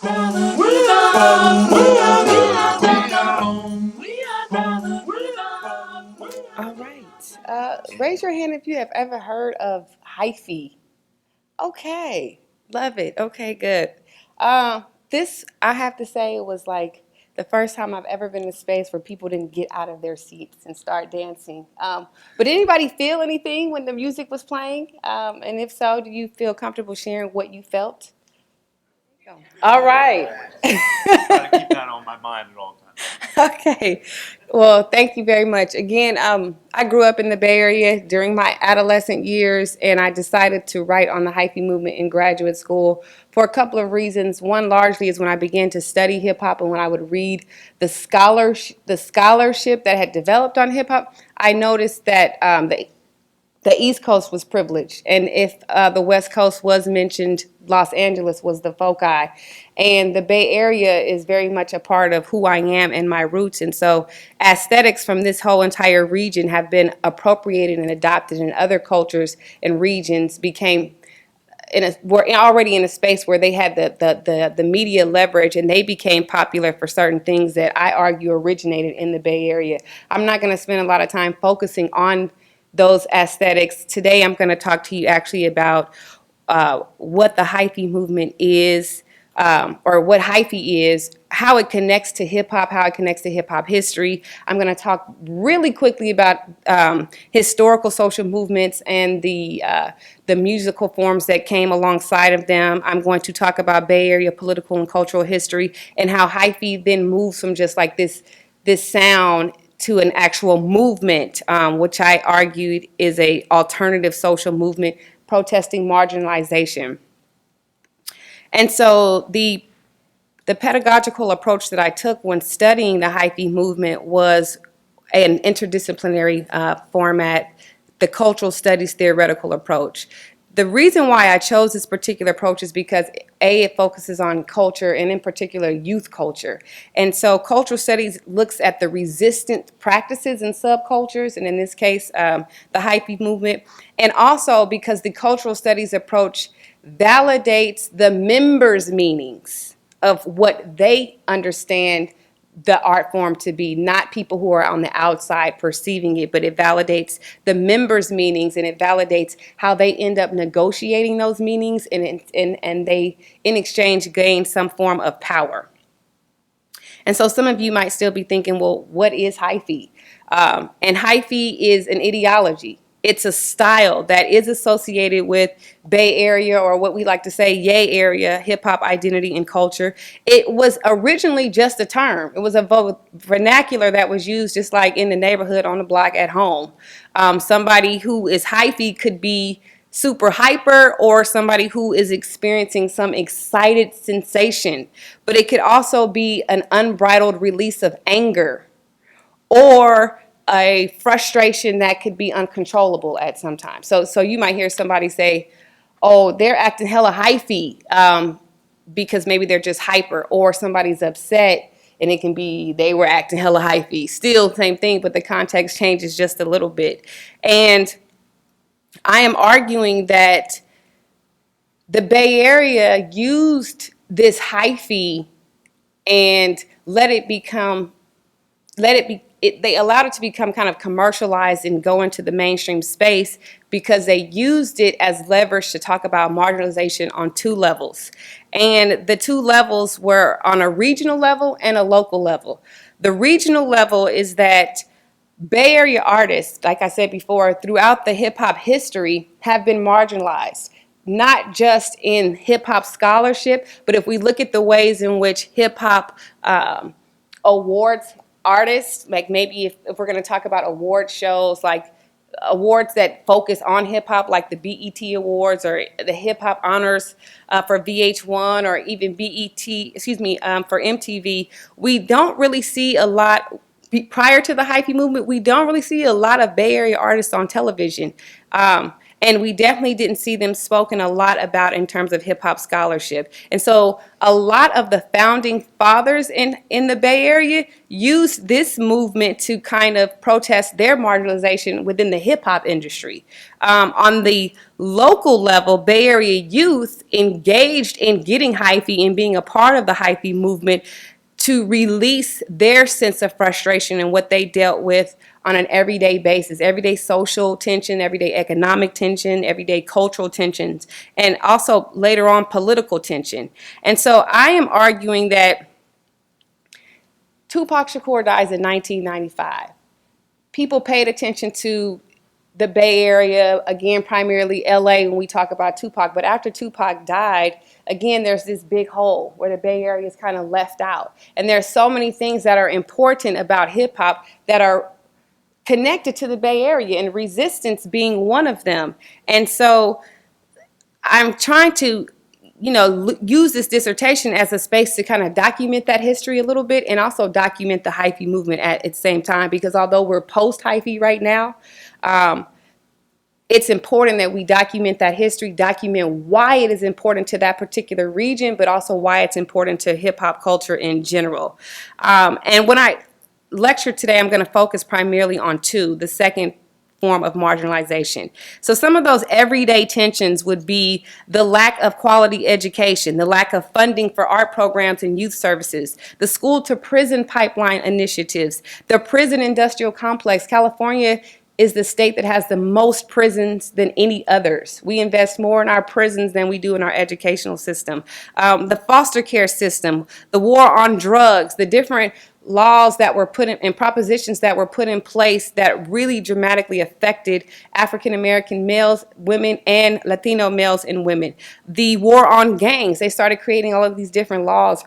All right. Raise your hand if you have ever heard of hyphy. Okay, love it. Okay, good. This, I have to say, was like the first time I've ever been in a space where people didn't get out of their seats and start dancing. But did anybody feel anything when the music was playing? And if so, do you feel comfortable sharing what you felt? All right. Try to keep that on my mind at all times. Okay. Well, thank you very much. Again, I grew up in the Bay Area during my adolescent years, and I decided to write on the hyphy movement in graduate school for a couple of reasons. One largely is when I began to study hip hop and when I would read the scholarship that had developed on hip hop, I noticed that the East Coast was privileged, and if the West Coast was mentioned, Los Angeles was the foci. And the Bay Area is very much a part of who I am and my roots. And so aesthetics from this whole entire region have been appropriated and adopted in other cultures and regions, were already in a space where they had the media leverage, and they became popular for certain things that I argue originated in the Bay Area. I'm not going to spend a lot of time focusing on those aesthetics. Today I'm going to talk to you actually about what the hyphy movement is, or what hyphy is, how it connects to hip hop, how it connects to hip hop history. I'm going to talk really quickly about historical social movements and the musical forms that came alongside of them. I'm going to talk about Bay Area political and cultural history and how hyphy then moves from just like this sound to an actual movement, which I argued is a alternative social movement protesting marginalization. And so the pedagogical approach that I took when studying the hyphy movement was an interdisciplinary format, the cultural studies theoretical approach. The reason why I chose this particular approach is because A, it focuses on culture, and in particular youth culture. And so cultural studies looks at the resistant practices and subcultures, and in this case, the hyphy movement. And also because the cultural studies approach validates the members' meanings of what they understand the art form to be, not people who are on the outside perceiving it, but it validates the members' meanings, and it validates how they end up negotiating those meanings, and they, in exchange, gain some form of power. And so some of you might still be thinking, well, what is hyphy? And hyphy is an ideology. It's a style that is associated with Bay Area, or what we like to say, Yay Area, hip hop identity and culture. It was originally just a term. It was a vernacular that was used just like in the neighborhood, on the block, at home. Somebody who is hyphy could be super hyper, or somebody who is experiencing some excited sensation. But it could also be an unbridled release of anger, or a frustration that could be uncontrollable at some time. So you might hear somebody say, oh, they're acting hella hyphy, because maybe they're just hyper, or somebody's upset and it can be they were acting hella hyphy. Still same thing, but the context changes just a little bit. And I am arguing that the Bay Area used this hyphy and they allowed it to become kind of commercialized and go into the mainstream space, because they used it as leverage to talk about marginalization on two levels. And the two levels were on a regional level and a local level. The regional level is that Bay Area artists, like I said before, throughout the hip hop history have been marginalized. Not just in hip hop scholarship, but if we look at the ways in which hip hop awards artists, like maybe if we're going to talk about award shows, like awards that focus on hip hop, like the BET Awards or the Hip Hop Honors for VH1, or even for MTV, we don't really see a lot. Prior to the hyphy movement, we don't really see a lot of Bay Area artists on television. And we definitely didn't see them spoken a lot about in terms of hip hop scholarship. And so a lot of the founding fathers in the Bay Area used this movement to kind of protest their marginalization within the hip hop industry. On the local level, Bay Area youth engaged in getting hyphy and being a part of the hyphy movement to release their sense of frustration and what they dealt with on an everyday basis, everyday social tension, everyday economic tension, everyday cultural tensions, and also later on political tension. And so I am arguing that Tupac Shakur dies in 1995. People paid attention to the Bay Area, again, primarily LA when we talk about Tupac. But after Tupac died, again, there's this big hole where the Bay Area is kind of left out. And there's so many things that are important about hip hop that are connected to the Bay Area, and resistance being one of them. And so I'm trying to, use this dissertation as a space to kind of document that history a little bit and also document the hyphy movement at its same time, because although we're post-hyphy right now, it's important that we document that history, document why it is important to that particular region, but also why it's important to hip-hop culture in general. And when I lecture today, I'm going to focus primarily on two, the second form of marginalization. So some of those everyday tensions would be the lack of quality education, the lack of funding for art programs and youth services, the school to prison pipeline initiatives, the prison industrial complex. California is the state that has the most prisons than any others. We invest more in our prisons than we do in our educational system. The foster care system, the war on drugs, the different laws that were put in and propositions that were put in place that really dramatically affected African American males, women, and Latino males and women. The war on gangs, they started creating all of these different laws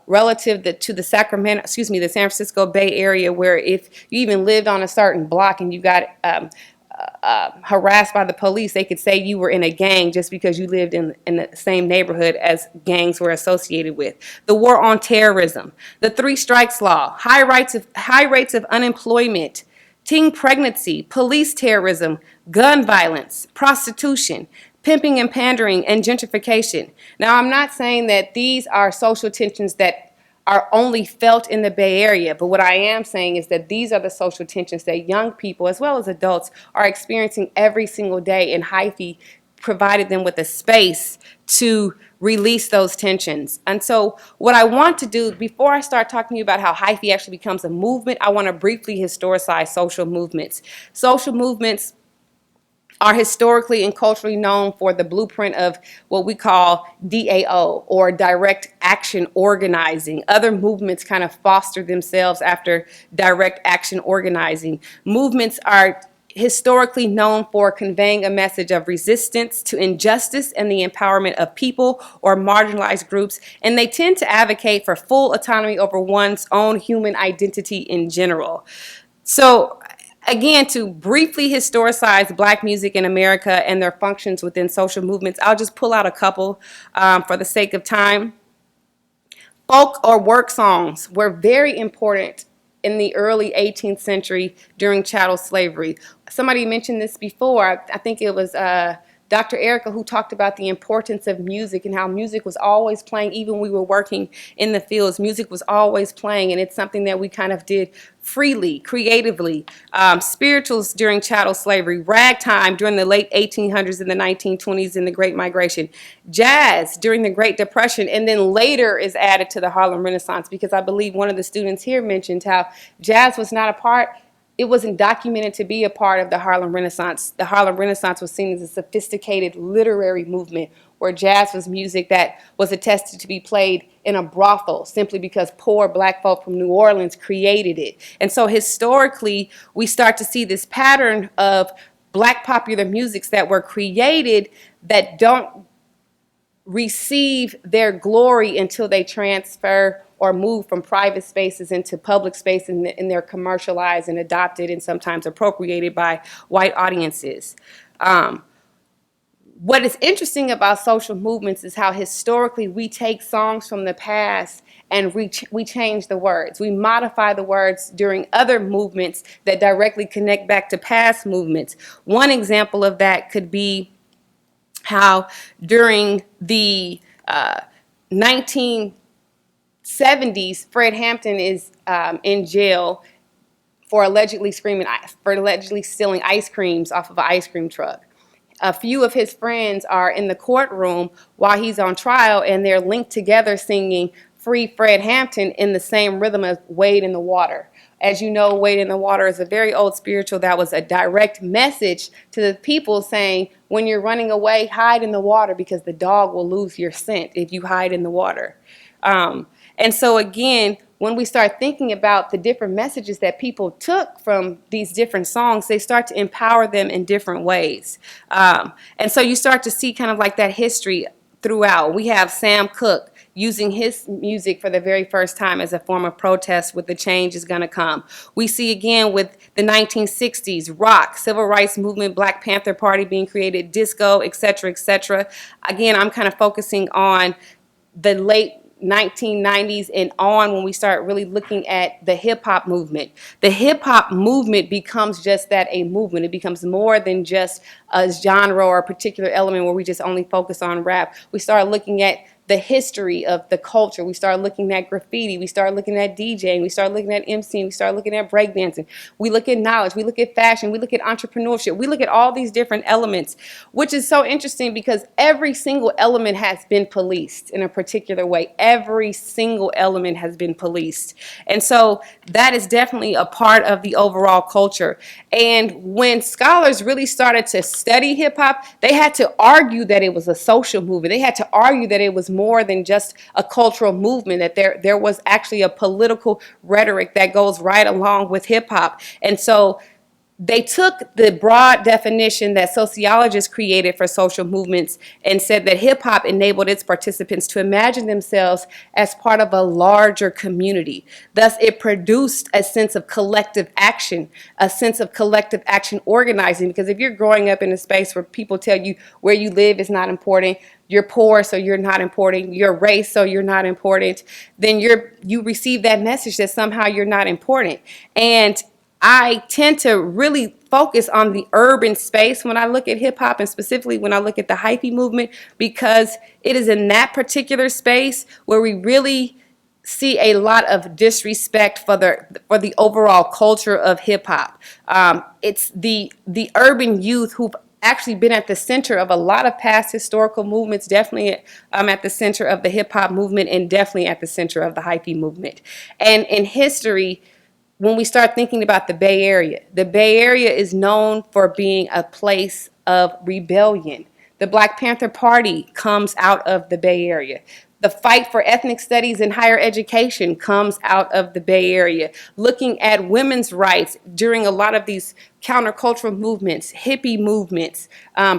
relative to the the San Francisco Bay Area, where if you even lived on a certain block and you got harassed by the police, they could say you were in a gang just because you lived in the same neighborhood as gangs were associated with. The war on terrorism, the three strikes law, high rates of unemployment, teen pregnancy, police terrorism, gun violence, prostitution, pimping and pandering, and gentrification. Now, I'm not saying that these are social tensions that are only felt in the Bay Area, but what I am saying is that these are the social tensions that young people, as well as adults, are experiencing every single day, and hyphy provided them with a space to release those tensions. And so what I want to do, before I start talking to you about how hyphy actually becomes a movement, I want to briefly historicize social movements. Social movements are historically and culturally known for the blueprint of what we call DAO, or direct action organizing. Other movements kind of foster themselves after direct action organizing. Movements are historically known for conveying a message of resistance to injustice and the empowerment of people or marginalized groups, and they tend to advocate for full autonomy over one's own human identity in general. So again, to briefly historicize Black music in America and their functions within social movements, I'll just pull out a couple for the sake of time. Folk or work songs were very important in the early 18th century during chattel slavery. Somebody mentioned this before. I think it was Dr. Erica who talked about the importance of music and how music was always playing. Even when we were working in the fields, music was always playing, and it's something that we kind of did freely, creatively. Spirituals during chattel slavery, ragtime during the late 1800s and the 1920s in the Great Migration, jazz during the Great Depression, and then later is added to the Harlem Renaissance, because I believe one of the students here mentioned how jazz was not a part. It wasn't documented to be a part of the Harlem Renaissance. The Harlem Renaissance was seen as a sophisticated literary movement where jazz was music that was attested to be played in a brothel simply because poor Black folk from New Orleans created it. And so historically, we start to see this pattern of Black popular musics that were created that don't receive their glory until they transfer or move from private spaces into public space, and they're commercialized and adopted and sometimes appropriated by white audiences. what is interesting about social movements is how historically we take songs from the past and we change the words. We modify the words during other movements that directly connect back to past movements. One example of that could be how during the 1970s, Fred Hampton is in jail for allegedly stealing ice creams off of an ice cream truck. A few of his friends are in the courtroom while he's on trial, and they're linked together singing Free Fred Hampton in the same rhythm as Wade in the Water. As you know, Wade in the Water is a very old spiritual that was a direct message to the people saying, when you're running away, hide in the water because the dog will lose your scent if you hide in the water. And so again, when we start thinking about the different messages that people took from these different songs, they start to empower them in different ways. And so you start to see kind of like that history throughout. We have Sam Cooke using his music for the very first time as a form of protest with the change is going to come. We see again with the 1960s, rock, civil rights movement, Black Panther Party being created, disco, etc., etc. Again, I'm kind of focusing on the late 1990s and on when we start really looking at the hip-hop movement. The hip-hop movement becomes just that, a movement. It becomes more than just a genre or a particular element where we just only focus on rap. We start looking at the history of the culture. We start looking at graffiti. We start looking at DJing. We start looking at MCing. We start looking at breakdancing. We look at knowledge. We look at fashion. We look at entrepreneurship. We look at all these different elements, which is so interesting because every single element has been policed in a particular way. Every single element has been policed. And so that is definitely a part of the overall culture. And when scholars really started to study hip hop, they had to argue that it was a social movement. They had to argue that it was more than just a cultural movement, that there was actually a political rhetoric that goes right along with hip hop. And so they took the broad definition that sociologists created for social movements and said that hip hop enabled its participants to imagine themselves as part of a larger community. Thus, it produced a sense of collective action, a sense of collective action organizing, because if you're growing up in a space where people tell you where you live is not important, you're poor, so you're not important, you're race, so you're not important, then you receive that message that somehow you're not important. And I tend to really focus on the urban space when I look at hip hop, and specifically when I look at the hyphy movement, because it is in that particular space where we really see a lot of disrespect for the overall culture of hip hop. It's the urban youth who've actually been at the center of a lot of past historical movements, definitely at the center of the hip hop movement, and definitely at the center of the hyphy movement. And in history, when we start thinking about the Bay Area is known for being a place of rebellion. The Black Panther Party comes out of the Bay Area. The fight for ethnic studies in higher education comes out of the Bay Area. Looking at women's rights during a lot of these countercultural movements, hippie movements,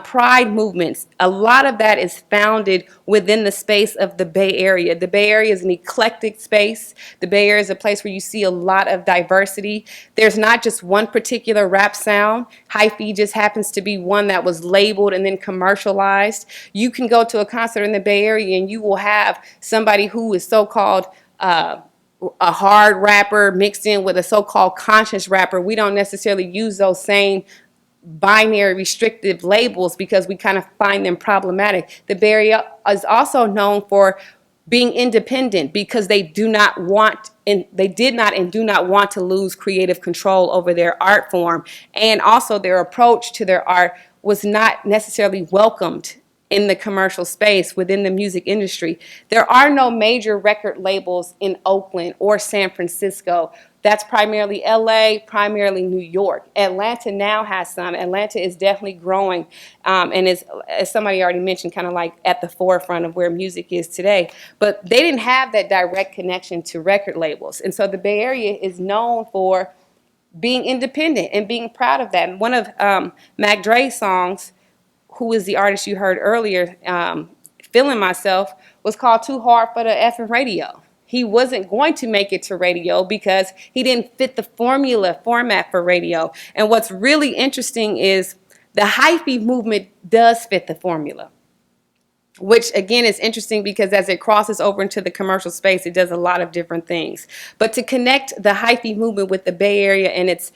pride movements, a lot of that is founded within the space of the Bay Area. The Bay Area is an eclectic space. The Bay Area is a place where you see a lot of diversity. There's not just one particular rap sound. Hyphy just happens to be one that was labeled and then commercialized. You can go to a concert in the Bay Area and you will have somebody who is so-called a hard rapper mixed in with a so-called conscious rapper. We don't necessarily use those same binary restrictive labels because we kind of find them problematic. The Bay Area is also known for being independent because they do not want and they did not and do not want to lose creative control over their art form, and also their approach to their art was not necessarily welcomed in the commercial space within the music industry. There are no major record labels in Oakland or San Francisco. That's primarily LA, primarily New York. Atlanta now has some. Atlanta is definitely growing and is, as somebody already mentioned, kind of like at the forefront of where music is today. But they didn't have that direct connection to record labels. And so the Bay Area is known for being independent and being proud of that. And one of Mac Dre's songs, who is the artist you heard earlier, Feeling Myself, was called Too Hard for the Effing Radio. He wasn't going to make it to radio because he didn't fit the format for radio. And what's really interesting is The hyphy movement does fit the formula, which again is interesting because as it crosses over into the commercial space, it does a lot of different things. But to connect the hyphy movement with the Bay Area and its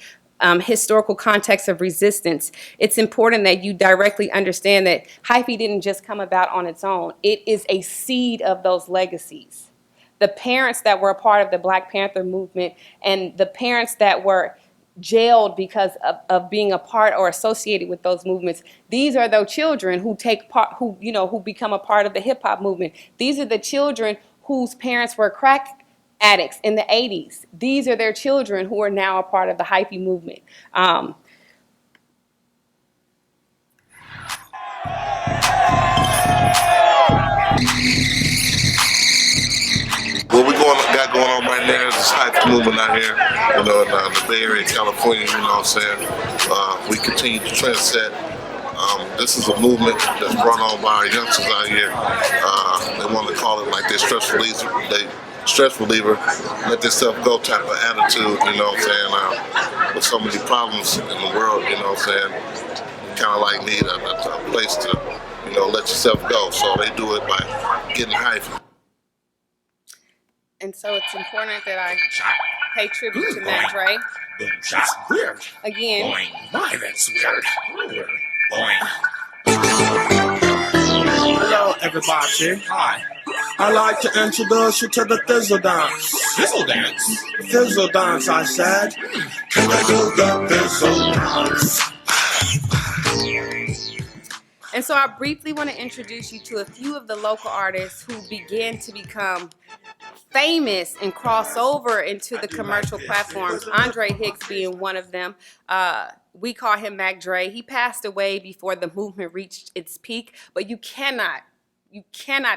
historical context of resistance, it's important that you directly understand that hyphy didn't just come about on its own. It is a seed of those legacies. The parents that were a part of the Black Panther movement and the parents that were jailed because of being a part or associated with those movements, these are those children who take part, who become a part of the hip hop movement. These are the children whose parents were crack addicts in the 80s. These are their children who are now a part of the hyphy movement. What we got going on right now is this hype movement out here, in the Bay Area, California, you know what I'm saying? We continue to trendset. This is a movement that's brought on by our youngsters out here. They want to call it like their stress reliever, let themselves go type of attitude, you know what I'm saying? With so many problems in the world, you know what I'm saying? Kind of like need a place to, let yourself go. So they do it by getting hyphy. And so it's important that I pay tribute to Mac Dre. That's weird. Again. Boing. Why, that's weird. Boing. Hello, everybody. Hi. I'd like to introduce you to the Thizzle Dance. Thizzle Dance? Thizzle Dance, I said. Can I do the Thizzle Dance? And so I briefly want to introduce you to a few of the local artists who began to become famous and cross over into the commercial platforms. Andre Hicks being one of them. We call him Mac Dre. He passed away before the movement reached its peak, but you cannot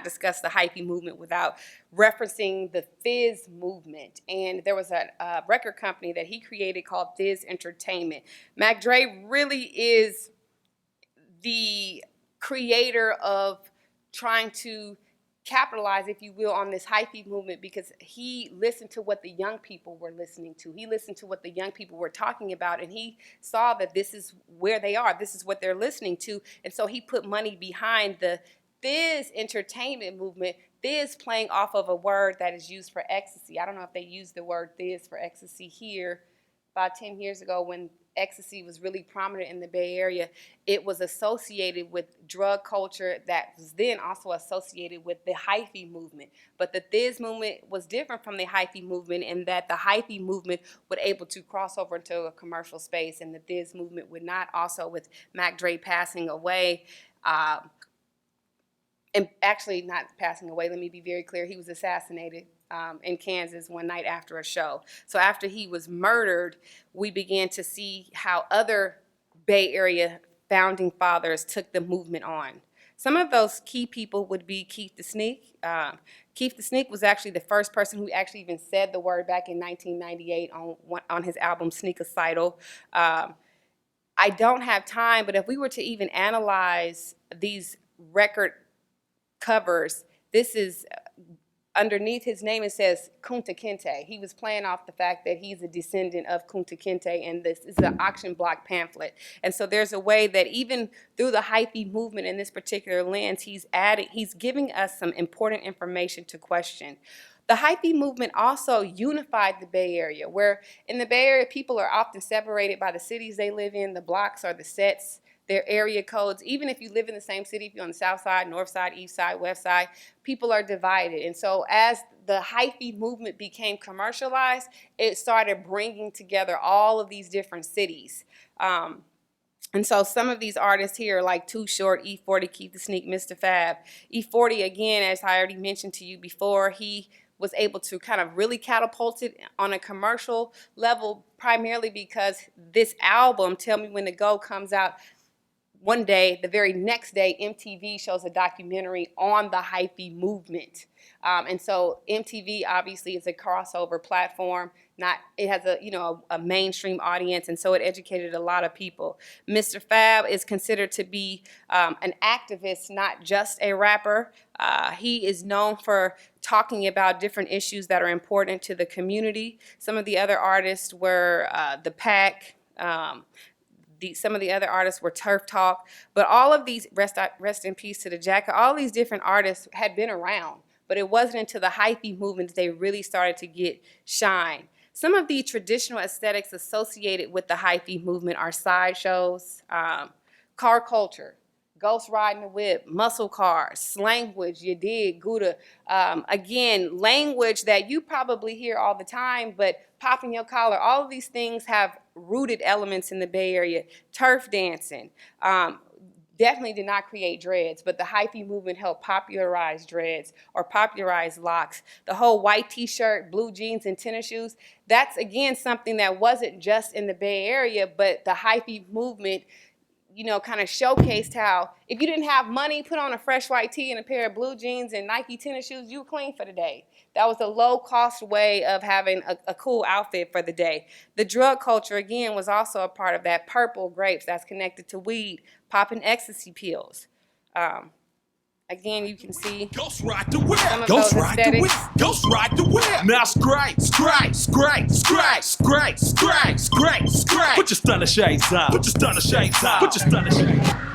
discuss the hyphy movement without referencing the Fizz movement. And there was a record company that he created called Fizz Entertainment. Mac Dre really is the creator of trying to capitalize, if you will, on this hyphy movement because he listened to what the young people were listening to. He listened to what the young people were talking about, and he saw that this is where they are. This is what they're listening to. And so he put money behind the Fizz Entertainment movement, Fizz playing off of a word that is used for ecstasy. I don't know if they used the word Fizz for ecstasy here about 10 years ago when ecstasy was really prominent in the Bay Area. It was associated with drug culture that was then also associated with the hyphy movement. But the Fizz movement was different from the hyphy movement in that the hyphy movement would able to cross over into a commercial space, and the Fizz movement would not. Also with Mac Dre passing away, and actually not passing away, let me be very clear, he was assassinated in Kansas one night after a show. So after he was murdered, we began to see how other Bay Area founding fathers took the movement on. Some of those key people would be Keith the Sneak. Keith the Sneak was actually the first person who actually even said the word back in 1998 on his album Sneakercidal. I don't have time, but if we were to even analyze these record covers, this is underneath his name it says Kunta Kinte. He was playing off the fact that he's a descendant of Kunta Kinte, and this is an auction block pamphlet. And so there's a way that even through the hyphy movement in this particular lens, he's giving us some important information to question. The hyphy movement also unified the Bay Area, where in the Bay Area people are often separated by the cities they live in, the blocks or the sets, their area codes. Even if you live in the same city, if you're on the south side, north side, east side, west side, people are divided. And so as the hyphy movement became commercialized, it started bringing together all of these different cities. And so some of these artists here like Too Short, E40, Keith the Sneak, Mr. Fab. E40, again, as I already mentioned to you before, he was able to kind of really catapult it on a commercial level, primarily because this album, Tell Me When to Go, comes out one day. The very next day, MTV shows a documentary on the hyphy movement. And so MTV obviously is a crossover platform. It has a mainstream audience, and so it educated a lot of people. Mr. Fab is considered to be an activist, not just a rapper. He is known for talking about different issues that are important to the community. Some of the other artists were The Pack, Some of the other artists were Turf Talk, but all of these, rest in peace to the Jacket, all these different artists had been around, but it wasn't until the hyphy movement that they really started to get shine. Some of the traditional aesthetics associated with the hyphy movement are sideshows, car culture, ghost riding the whip, muscle cars, slanguage, you dig, Gouda. Again, language that you probably hear all the time, but popping your collar, all of these things have rooted elements in the Bay Area. Turf dancing, definitely did not create dreads, but the hyphy movement helped popularize dreads or popularize locks. The whole white t-shirt, blue jeans, and tennis shoes, that's again something that wasn't just in the Bay Area, but the hyphy movement, you know, kind of showcased how if you didn't have money, put on a fresh white tee and a pair of blue jeans and Nike tennis shoes, you were clean for the day. That was a low-cost way of having a cool outfit for the day. The drug culture, again, was also a part of that. Purple grapes, that's connected to weed, popping ecstasy pills. Again, you can see Ghost ride the whip. some of Ghost those ride the whip. aesthetics. Ghost ride the whip. Now scrape, scrape, scrape, scrape, scrape, scrape, scrape, scrape. Put your stunner shades on. Put your stunner shades on. Put your stunner shades on.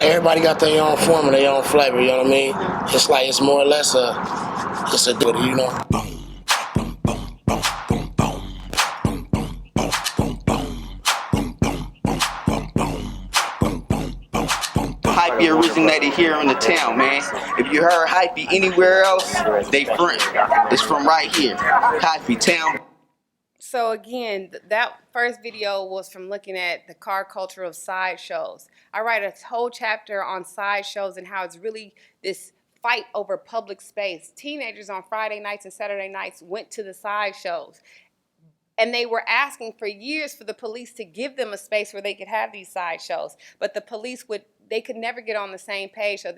Everybody got their own form and their own flavor, you know what I mean? It's like, it's more or less it's a duty, you know? Hyphy originated here in the town, man. If you heard Hyphy anywhere else, they front. It's from right here. Hyphy town. So again, that first video was from looking at the car culture of sideshows. I write a whole chapter on sideshows and how it's really this fight over public space. Teenagers on Friday nights and Saturday nights went to the sideshows, and they were asking for years for the police to give them a space where they could have these sideshows, but the police they could never get on the same page. So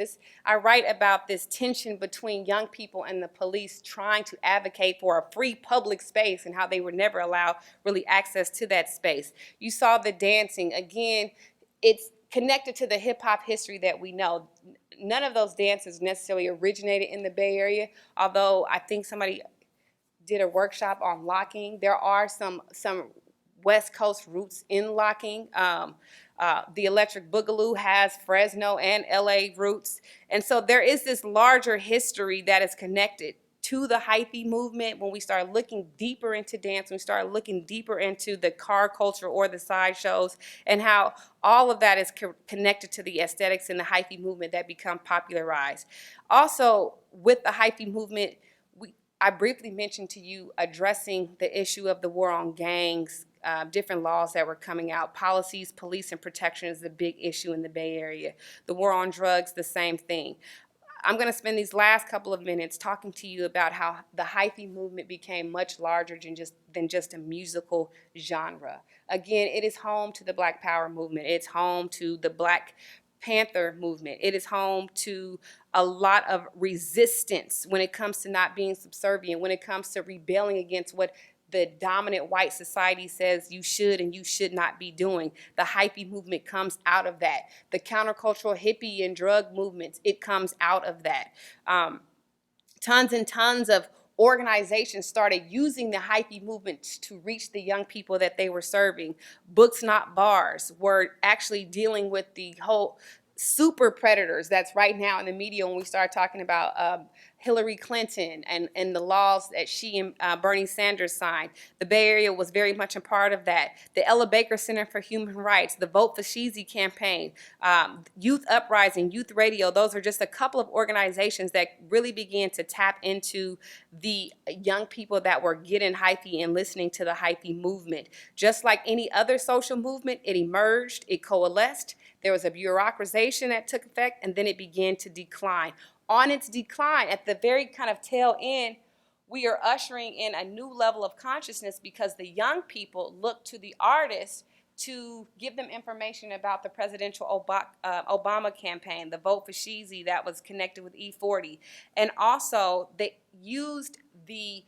I write about this tension between young people and the police trying to advocate for a free public space and how they were never allowed really access to that space. You saw the dancing. Again, it's connected to the hip hop history that we know. None of those dances necessarily originated in the Bay Area, although I think somebody did a workshop on locking. There are some West Coast roots in locking. The Electric Boogaloo has Fresno and LA roots. And so there is this larger history that is connected to the hyphy movement when we start looking deeper into dance, when we start looking deeper into the car culture or the sideshows, and how all of that is connected to the aesthetics in the hyphy movement that become popularized. Also, with the hyphy movement, I briefly mentioned to you addressing the issue of the war on gangs, different laws that were coming out. Policies, police, and protection is a big issue in the Bay Area. The war on drugs, the same thing. I'm going to spend these last couple of minutes talking to you about how the hyphy movement became much larger than just a musical genre. Again, it is home to the Black Power movement. It's home to the Black Panther movement. It is home to a lot of resistance when it comes to not being subservient, when it comes to rebelling against what the dominant white society says you should and you should not be doing. The hyphy movement comes out of that. The countercultural hippie and drug movements, it comes out of that. Tons and tons of organizations started using the hyphy movement to reach the young people that they were serving. Books Not Bars were actually dealing with the whole super predators that's right now in the media when we start talking about Hillary Clinton and the laws that she and Bernie Sanders signed. The Bay Area was very much a part of that. The Ella Baker Center for Human Rights, the Vote for Sheezy campaign, Youth Uprising, Youth Radio, those are just a couple of organizations that really began to tap into the young people that were getting hyphy and listening to the hyphy movement. Just like any other social movement, it emerged, it coalesced, there was a bureaucratization that took effect, and then it began to decline. On its decline, at the very kind of tail end, we are ushering in a new level of consciousness because the young people look to the artists to give them information about the presidential Obama campaign, the Vote for Sheezy that was connected with E40. And also, they used the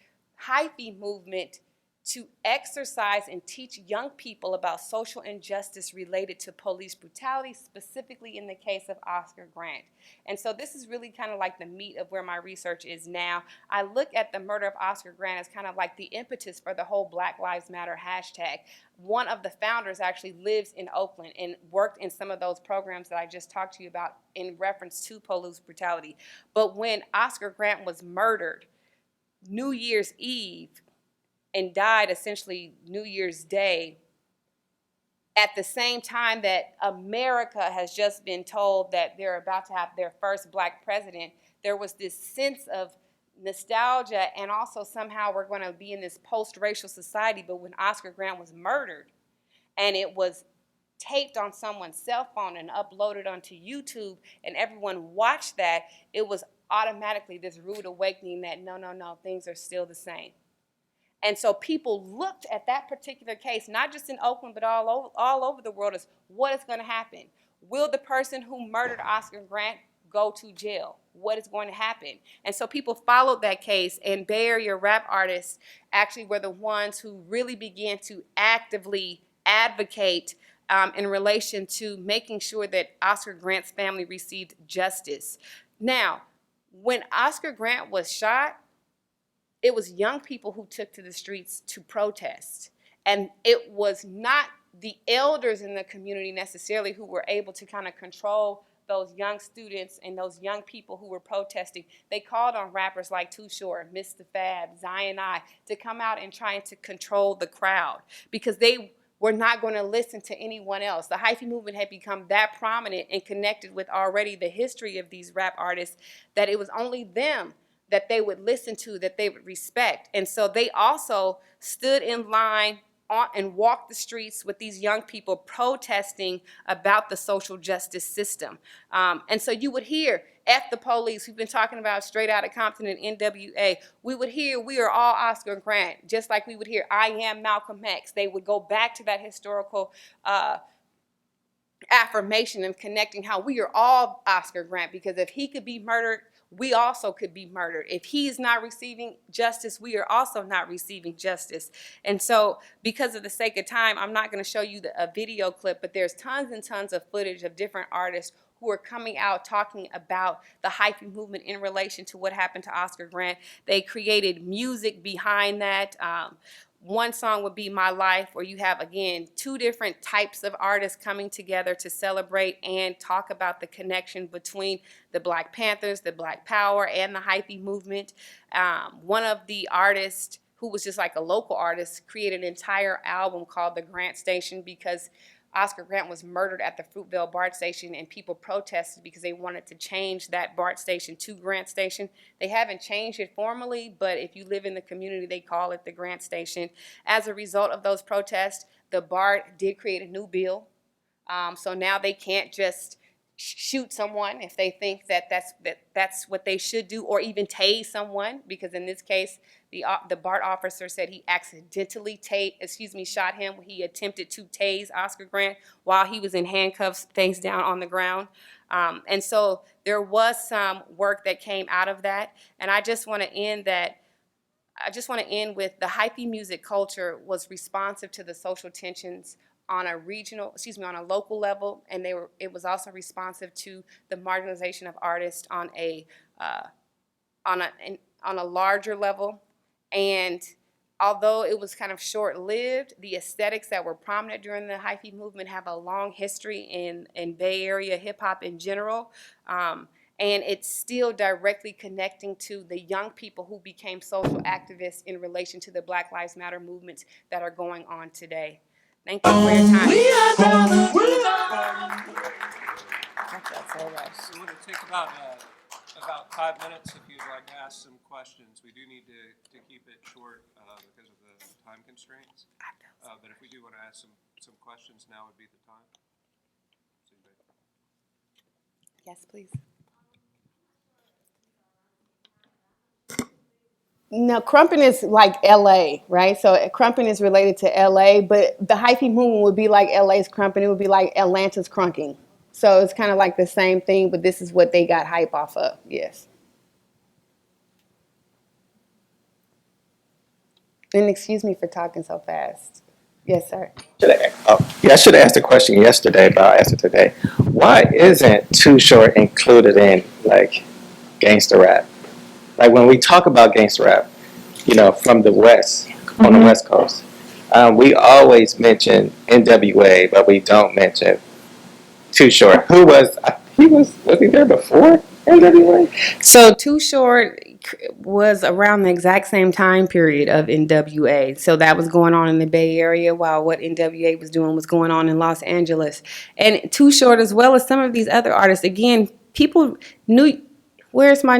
Hyphy movement to exercise and teach young people about social injustice related to police brutality, specifically in the case of Oscar Grant. And so this is really kind of like the meat of where my research is now. I look at the murder of Oscar Grant as kind of like the impetus for the whole Black Lives Matter hashtag. One of the founders actually lives in Oakland and worked in some of those programs that I just talked to you about in reference to police brutality. But when Oscar Grant was murdered, New Year's Eve, and died essentially New Year's Day, at the same time that America has just been told that they're about to have their first Black president, there was this sense of nostalgia, and also somehow we're going to be in this post-racial society. But when Oscar Grant was murdered and it was taped on someone's cell phone and uploaded onto YouTube and everyone watched that, it was automatically this rude awakening that no, things are still the same. And so people looked at that particular case, not just in Oakland, but all over the world, as what is going to happen? Will the person who murdered Oscar Grant go to jail? What is going to happen? And so people followed that case, and Bay Area rap artists actually were the ones who really began to actively advocate in relation to making sure that Oscar Grant's family received justice. Now, when Oscar Grant was shot, it was young people who took to the streets to protest. And it was not the elders in the community necessarily who were able to kind of control those young students and those young people who were protesting. They called on rappers like Too Short, Mr. Fab, Zion I to come out and try to control the crowd because they were not going to listen to anyone else. The Hyphy movement had become that prominent and connected with already the history of these rap artists that it was only them that they would listen to, that they would respect. And so they also stood in line and walked the streets with these young people protesting about the social justice system. And so you would hear, F the police, we've been talking about Straight Outta Compton and NWA. We would hear, we are all Oscar Grant, just like we would hear, I am Malcolm X. They would go back to that historical affirmation and connecting how we are all Oscar Grant, because if he could be murdered, we also could be murdered. If he is not receiving justice, we are also not receiving justice. And so because of the sake of time, I'm not going to show you a video clip, but there's tons and tons of footage of different artists who are coming out talking about the Hyphy movement in relation to what happened to Oscar Grant. They created music behind that. One song would be My Life, where you have, again, two different types of artists coming together to celebrate and talk about the connection between the Black Panthers, the Black Power, and the Hyphy movement. One of the artists, who was just like a local artist, created an entire album called The Grant Station because Oscar Grant was murdered at the Fruitvale BART station, and people protested because they wanted to change that BART station to Grant Station. They haven't changed it formally, but if you live in the community, they call it the Grant Station. As a result of those protests, the BART did create a new bill. So now they can't just shoot someone if they think that that's what they should do, or even tase someone, because in this case, the BART officer said he accidentally shot him. He attempted to tase Oscar Grant while he was in handcuffs, face down on the ground. And so there was some work that came out of that. And I just want to end with the Hyphy music culture was responsive to the social tensions on a local level, and it was also responsive to the marginalization of artists on a larger level. And although it was kind of short-lived, the aesthetics that were prominent during the Hyphy movement have a long history in Bay Area hip-hop in general. And it's still directly connecting to the young people who became social activists in relation to the Black Lives Matter movements that are going on today. Thank you for your time. We are brothers. So rushed. So we're going to take about 5 minutes if you'd like to ask some questions. We do need to keep it short because of the time constraints. But if we do want to ask some questions, now would be the time. Yes, please. No, Crumpin is like LA, right? So Crumpin is related to LA, but the hyphy movement would be like LA's Crumpin. It would be like Atlanta's crunking. So it's kind of like the same thing, but this is what they got hype off of. Yes. And excuse me for talking so fast. Yes, sir. I should have asked the question yesterday, but I'll ask it today. Why isn't Too Short included in like gangster rap? Like when we talk about gangster rap, from the West, on the West Coast, we always mention NWA, but we don't mention Too Short. Was he there before NWA? So Too Short was around the exact same time period of NWA. So that was going on in the Bay Area while what NWA was doing was going on in Los Angeles. And Too Short, as well as some of these other artists, again, people knew, where's my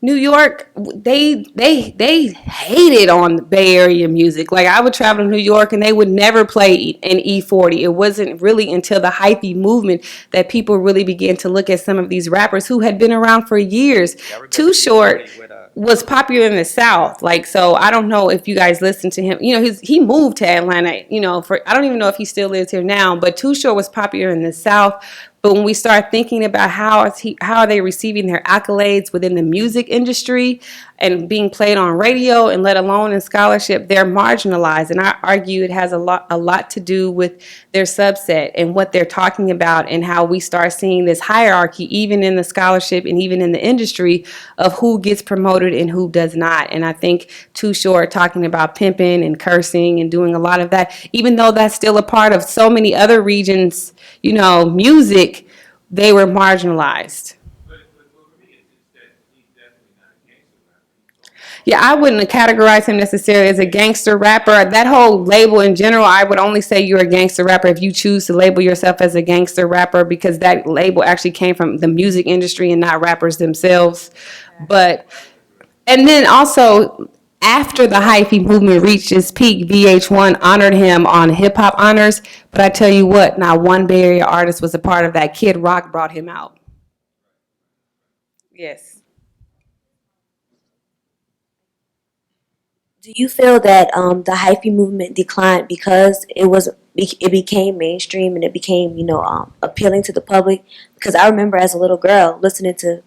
New York, they hated on the Bay Area music. Like I would travel to New York and they would never play an E40. It wasn't really until the hyphy movement that people really began to look at some of these rappers who had been around for years. Too Short was popular in the South. Like, so I don't know if you guys listen to him. He moved to Atlanta, I don't even know if he still lives here now, but Too Short was popular in the South. But when we start thinking about how are they receiving their accolades within the music industry and being played on radio and let alone in scholarship, they're marginalized. And I argue it has a lot to do with their subset and what they're talking about and how we start seeing this hierarchy even in the scholarship and even in the industry of who gets promoted and who does not. And I think Too Short talking about pimping and cursing and doing a lot of that, even though that's still a part of so many other regions, music, they were marginalized. Yeah, I wouldn't categorize him necessarily as a gangster rapper. That whole label in general, I would only say you're a gangster rapper if you choose to label yourself as a gangster rapper, because that label actually came from the music industry and not rappers themselves. And then also, after the hyphy movement reached its peak, VH1 honored him on Hip Hop Honors. But I tell you what, not one Bay Area artist was a part of that. Kid Rock brought him out. Yes. Do you feel that the hyphy movement declined because it became mainstream and it became appealing to the public? Because I remember as a little girl listening to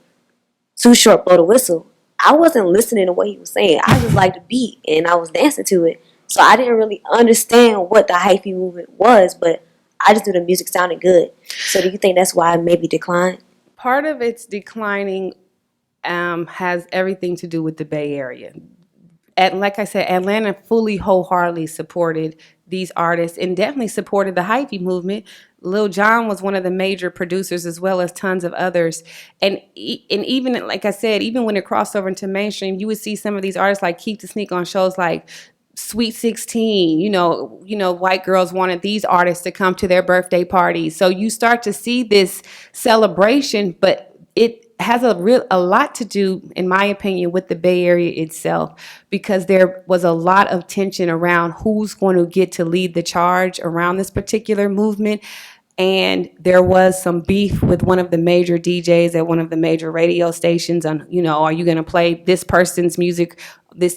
Too Short blow the whistle. I wasn't listening to what he was saying. I just liked the beat and I was dancing to it. So I didn't really understand what the hyphy movement was, but I just knew the music sounded good. So do you think that's why it maybe declined? Part of its declining has everything to do with the Bay Area. Like I said, Atlanta fully, wholeheartedly supported these artists and definitely supported the hyphy movement. Lil Jon was one of the major producers as well as tons of others. And even, like I said, even when it crossed over into mainstream, you would see some of these artists like Keep the Sneak on shows like Sweet 16, white girls wanted these artists to come to their birthday parties. So you start to see this celebration, but it has a lot to do, in my opinion, with the Bay Area itself, because there was a lot of tension around who's going to get to lead the charge around this particular movement. And there was some beef with one of the major DJs at one of the major radio stations on, are you going to play this person's music?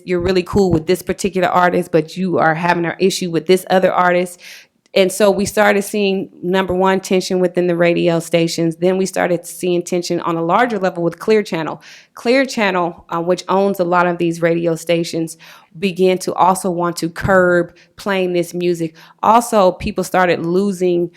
You're really cool with this particular artist, but you are having an issue with this other artist. And so we started seeing, number one, tension within the radio stations. Then we started seeing tension on a larger level with Clear Channel. Clear Channel, which owns a lot of these radio stations, began to also want to curb playing this music. Also, people started losing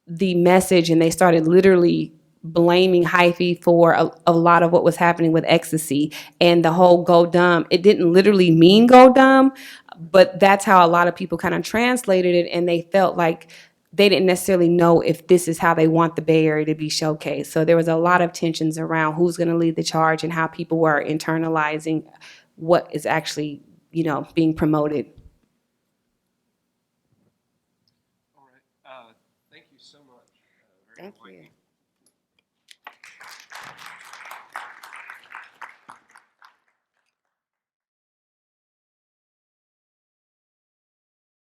the message and they started literally blaming hyphy for a lot of what was happening with ecstasy and the whole go dumb. It didn't literally mean go dumb, but that's how a lot of people kind of translated it, and they felt like they didn't necessarily know if this is how they want the Bay Area to be showcased. So there was a lot of tensions around who's going to lead the charge and how people were internalizing what is actually, being promoted. All right. Thank you so much. Very Thank enlightening. you.